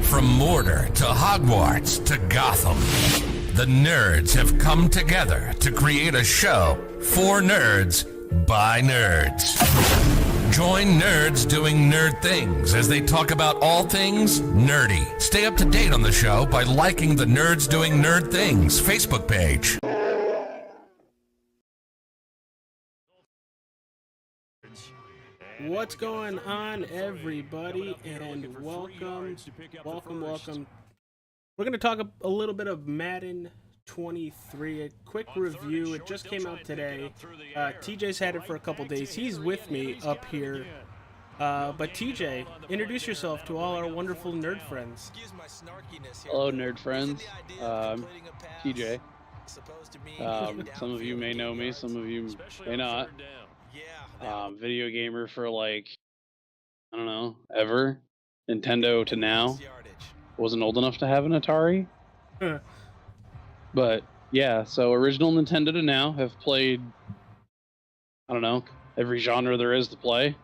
From Mordor to Hogwarts to Gotham, the nerds have come together to create a show for nerds by nerds. Join nerds doing nerd things as they talk about all things nerdy. Stay up to date on the show by liking the Nerds Doing Nerd Things Facebook page. What's going on, everybody, and welcome. We're going to talk a little bit of Madden 23, a quick review. It just came out today. TJ's had it for a couple days. He's with me up here. But TJ, introduce yourself to all our wonderful nerd friends. Hello, nerd friends. TJ. Some of you may know me, some of you may not. Video gamer for I don't know, ever. Nintendo to now. Wasn't old enough to have an Atari. But yeah, so original Nintendo to now. Have played, I don't know, every genre there is to play.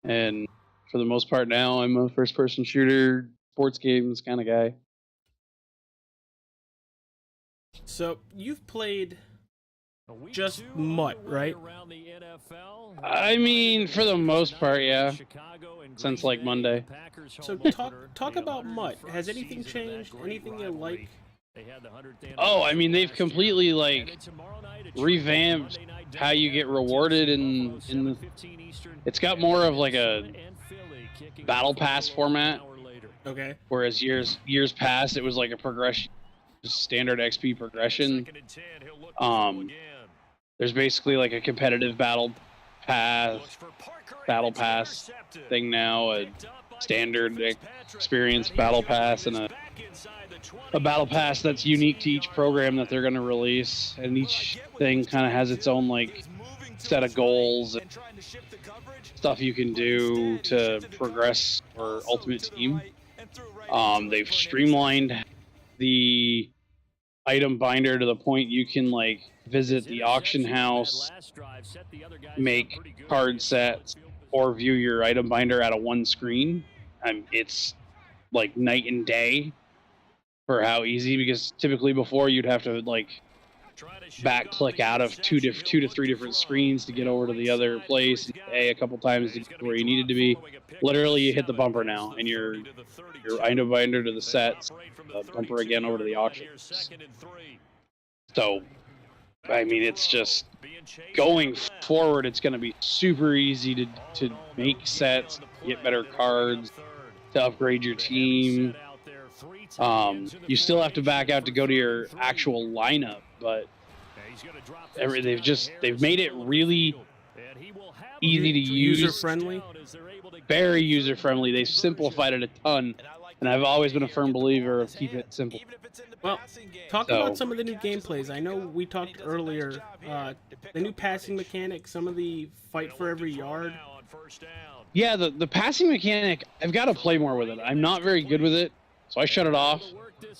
And for the most part now, I'm a first-person shooter, sports games kind of guy. So you've played just MUT, right? I mean, for the most part, yeah. Since Monday. So talk about MUT. Has anything changed? Anything you like? Oh, I mean, they've completely revamped how you get rewarded in the. It's got more of a battle pass format. Okay. Whereas years past, it was a progression, standard XP progression. There's basically a competitive battle pass thing now, a standard experience battle pass, and a battle pass that's unique to each program that they're going to release, and each thing kind of has its own set of goals and stuff you can do to progress for Ultimate Team. They've streamlined the item binder to the point you can visit the auction house, make card sets, or view your item binder out of one screen. It's night and day for how easy, because typically before you'd have to back click out of two to three different screens to get over to the other place, and a couple times to get where you needed to be. Literally, you hit the bumper now, and your item binder to the sets, bumper again over to the auction. So, I mean, it's just going forward. It's going to be super easy to make sets, get better cards, to upgrade your team. You still have to back out to go to your actual lineup, but they've made it really easy to use, user-friendly. Very user-friendly. They've simplified it a ton, and I've always been a firm believer of keep it simple. Well, talk about some of the new gameplays. I know we talked earlier, the new passing mechanic, some of the fight for every yard. Yeah, the passing mechanic, I've got to play more with it. I'm not very good with it, so I shut it off.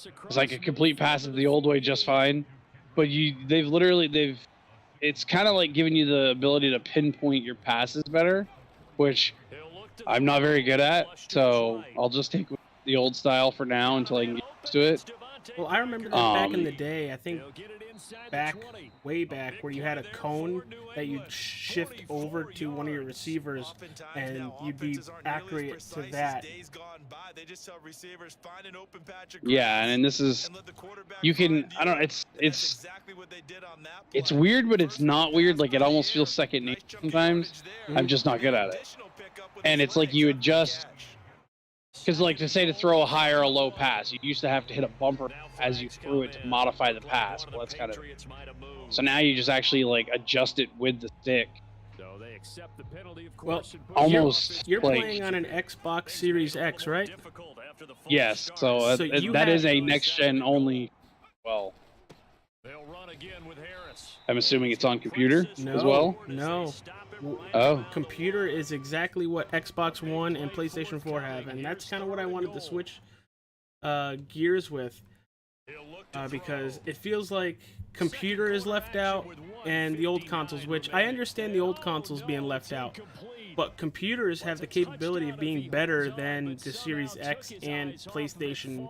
Because I could complete passes the old way just fine. But it's kind of giving you the ability to pinpoint your passes better, which I'm not very good at. So I'll just take the old style for now until I can get used to it. Well, I remember that back in the day, I think way back, where you had a cone that you'd shift over to one of your receivers, and you'd be accurate to that. Yeah, and this is, you can, I don't know, it's weird, but it's not weird. It almost feels second nature sometimes. I'm just not good at it. And it's you adjust. Because, to throw a high or a low pass, you used to have to hit a bumper as you threw it to modify the pass. Well, that's kind of... So now you just actually, adjust it with the stick. Well, almost... You're playing on an Xbox Series X, right? Yes, so that is a next-gen only... Well... I'm assuming it's on computer as well? No. Oh. Computer is exactly what Xbox One and PlayStation 4 have, and that's kind of what I wanted to switch gears with, because it feels like computer is left out and the old consoles, which I understand the old consoles being left out, but computers have the capability of being better than the Series X and PlayStation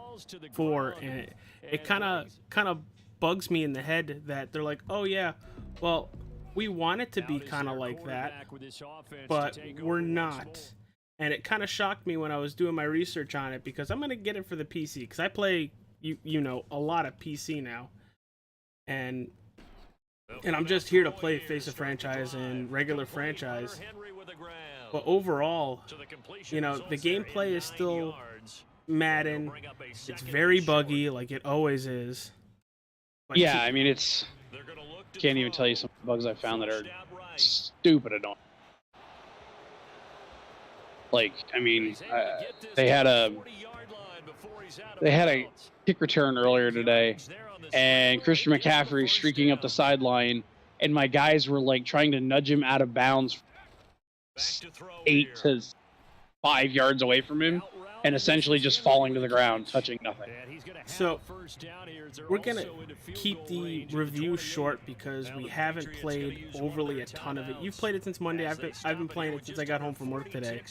4, and it kind of bugs me in the head that they're like, oh yeah, well, we want it to be kind of like that, but we're not. And it kind of shocked me when I was doing my research on it, because I'm gonna get it for the PC, because I play you know, a lot of PC now, and I'm just here to play Face of Franchise and regular franchise. But overall, you know, the gameplay is still Madden. It's very buggy, like it always is. But yeah, I mean, can't even tell you some bugs I found that are stupid annoying. Like, I mean, they had a kick return earlier today, and Christian McCaffrey streaking up the sideline, and my guys were like trying to nudge him out of bounds 8 to 5 yards away from him, and essentially just falling to the ground, touching nothing. So we're gonna keep the review short because we haven't played overly a ton of it. You've played it since Monday. I've been playing it since I got home from work today.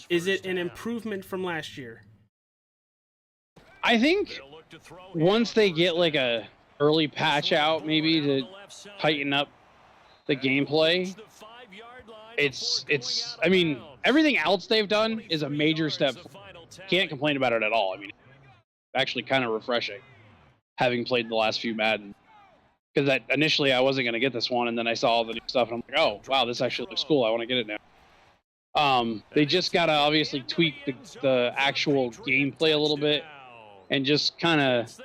Is it an improvement from last year? I think once they get like a early patch out, maybe to tighten up the gameplay, it's I mean, everything else they've done is a major step. Can't complain about it at all. I mean, actually kind of refreshing having played the last few Madden, because initially I wasn't going to get this one, and then I saw all the new stuff and I'm like, oh wow, this actually looks cool, I want to get it now. They just got to obviously tweak the actual gameplay a little bit, and just kind of,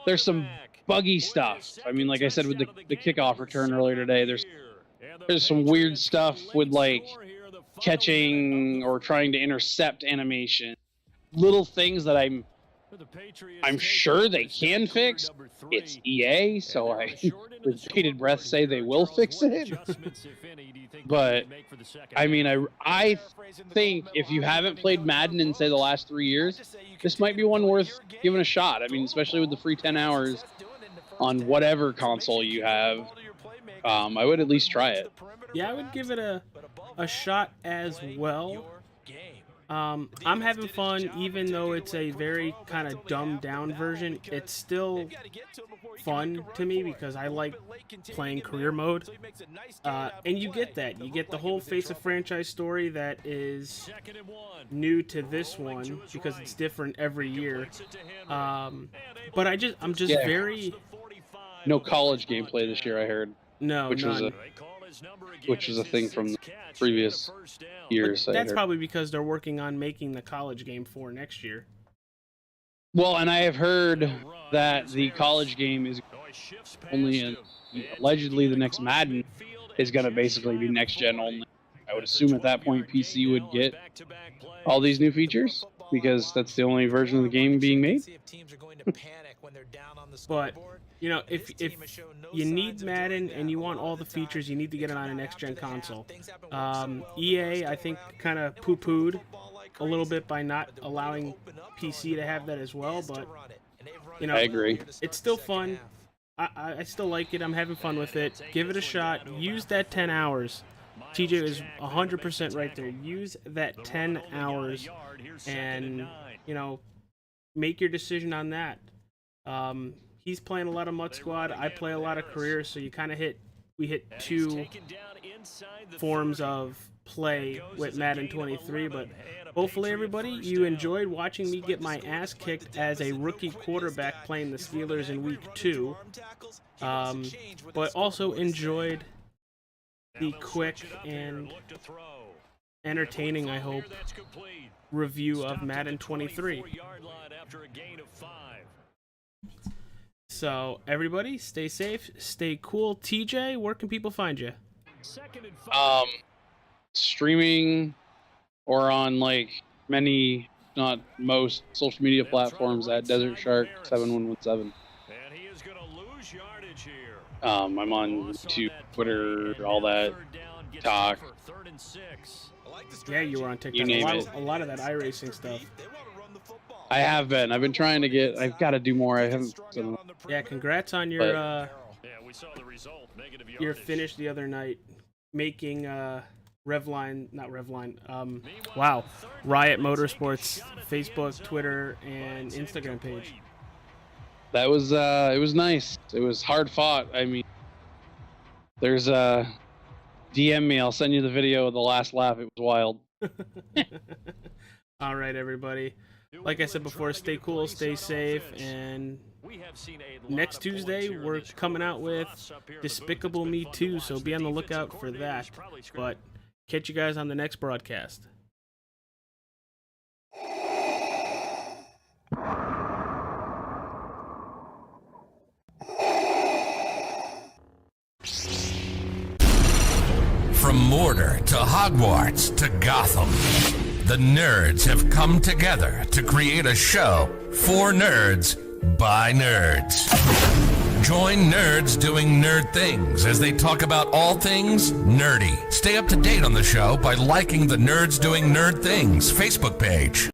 there's some buggy stuff. I mean, like I said with the kickoff return earlier today, there's some weird stuff with like catching or trying to intercept animation, little things that I'm sure they can fix. It's EA, so I with bated breath say they will fix it. But I mean, I think if you haven't played Madden in say the last 3 years, this might be one worth giving a shot. I mean, especially with the free 10 hours on whatever console you have, I would at least try it. Yeah, I would give it a shot as well. I'm having fun, even though it's a very kind of dumbed down version. It's still fun to me because I like playing career mode. And you get that. You get the whole Face of Franchise story that is new to this one because it's different every year. But I'm just very... No college gameplay this year, I heard. No, none. Which was a thing from the previous years. But that's probably because they're working on making the college game for next year. Well, and I have heard that the college game is only allegedly the next Madden is going to basically be next gen only. I would assume at that point PC would get all these new features because that's the only version of the game being made. But you know, if you need Madden and you want all the features, you need to get it on a next-gen console. EA, I think, kind of poo-pooed a little bit by not allowing PC to have that as well, but, you know, I agree. It's still fun. I still like it. I'm having fun with it. Give it a shot. Use that 10 hours. TJ is 100% right there. Use that 10 hours and, you know, make your decision on that. He's playing a lot of Mud Squad. I play a lot of career, so you kind of we hit two forms of play with Madden 23. But hopefully, everybody, you enjoyed watching me get my ass kicked as a rookie quarterback playing the Steelers in Week 2. But also enjoyed the quick and entertaining, I hope, review of Madden 23. So, everybody, stay safe, stay cool. TJ, where can people find you? Streaming or on, like, many, not most, social media platforms at Desert Shark 7117. I'm on YouTube, Twitter, all that, TikTok. Yeah, you were on TikTok. A lot of that iRacing stuff. I have been. I've been trying to get. I've got to do more. I haven't. Yeah, congrats on your finish the other night, making Riot Motorsports Facebook, Twitter, and Instagram page. That was it was nice. It was hard fought. I mean, there's DM me. I'll send you the video of the last lap. It was wild. All right, everybody. Like I said before, stay cool, stay safe, and next Tuesday we're coming out with Despicable Me 2, so be on the lookout for that. But catch you guys on the next broadcast. From Mordor to Hogwarts to Gotham, the nerds have come together to create a show for nerds by nerds. Join nerds doing nerd things as they talk about all things nerdy. Stay up to date on the show by liking the Nerds Doing Nerd Things Facebook page.